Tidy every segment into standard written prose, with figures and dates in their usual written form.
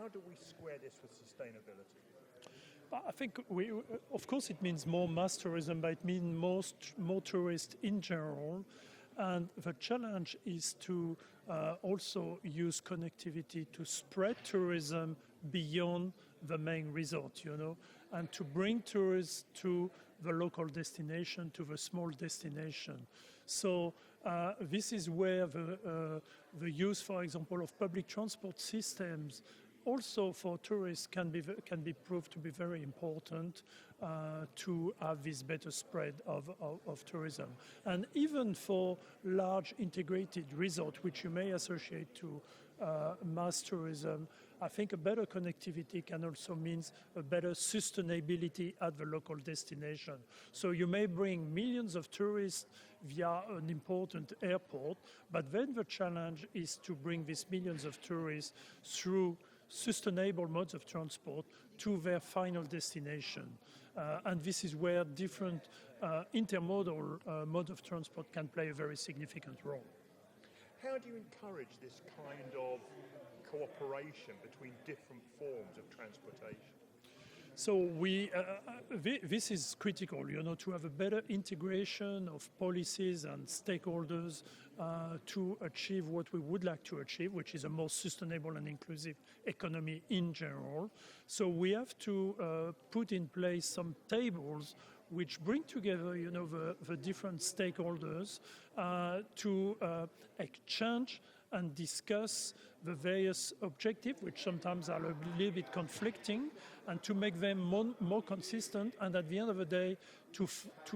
how do we square this with sustainability? I think, of course, it means more mass tourism, but it means more tourists in general. And the challenge is to also use connectivity to spread tourism beyond the main resort, and to bring tourists to the local destination, to the small destination. So this is where the use, for example, of public transport systems also for tourists can be proved to be very important to have this better spread of tourism. And even for large integrated resort, which you may associate to mass tourism, I think a better connectivity can also mean a better sustainability at the local destination. So you may bring millions of tourists via an important airport, but then the challenge is to bring these millions of tourists through sustainable modes of transport to their final destination. And this is where different intermodal modes of transport can play a very significant role. How do you encourage this kind of cooperation between different forms of transportation? So this is critical, to have a better integration of policies and stakeholders to achieve what we would like to achieve, which is a more sustainable and inclusive economy in general. So we have to put in place some tables which bring together, the different stakeholders to exchange and discuss the various objectives, which sometimes are a little bit conflicting, and to make them more consistent, and at the end of the day, to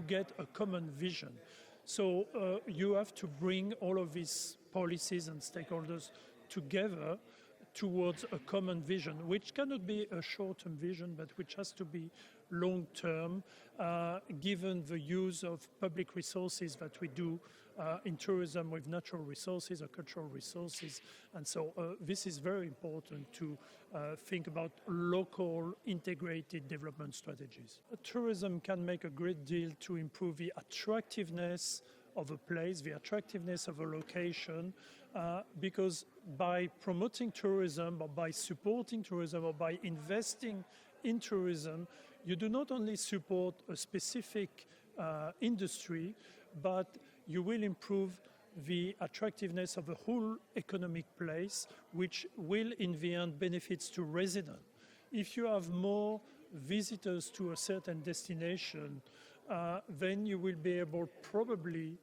get a common vision. So you have to bring all of these policies and stakeholders together towards a common vision, which cannot be a short-term vision, but which has to be long-term, given the use of public resources that we do in tourism with natural resources or cultural resources. And so this is very important to think about local integrated development strategies. Tourism can make a great deal to improve the attractiveness of a place, the attractiveness of a location, because by promoting tourism or by supporting tourism or by investing in tourism, you do not only support a specific industry, but you will improve the attractiveness of the whole economic place, which will in the end benefits to residents. If you have more visitors to a certain destination, then you will be able probably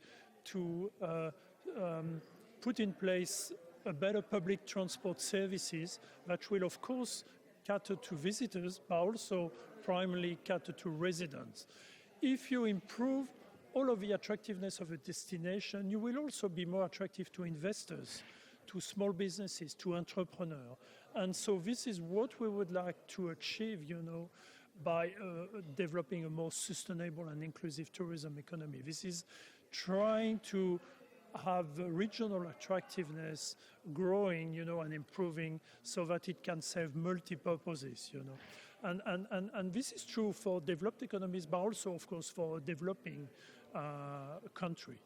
to put in place a better public transport services that will, of course, cater to visitors, but also primarily cater to residents. If you improve all of the attractiveness of a destination, you will also be more attractive to investors, to small businesses, to entrepreneurs. And so this is what we would like to achieve, by developing a more sustainable and inclusive tourism economy. This is trying to have the regional attractiveness growing, and improving so that it can serve multi-purposes, And this is true for developed economies, but also, of course, for a developing country.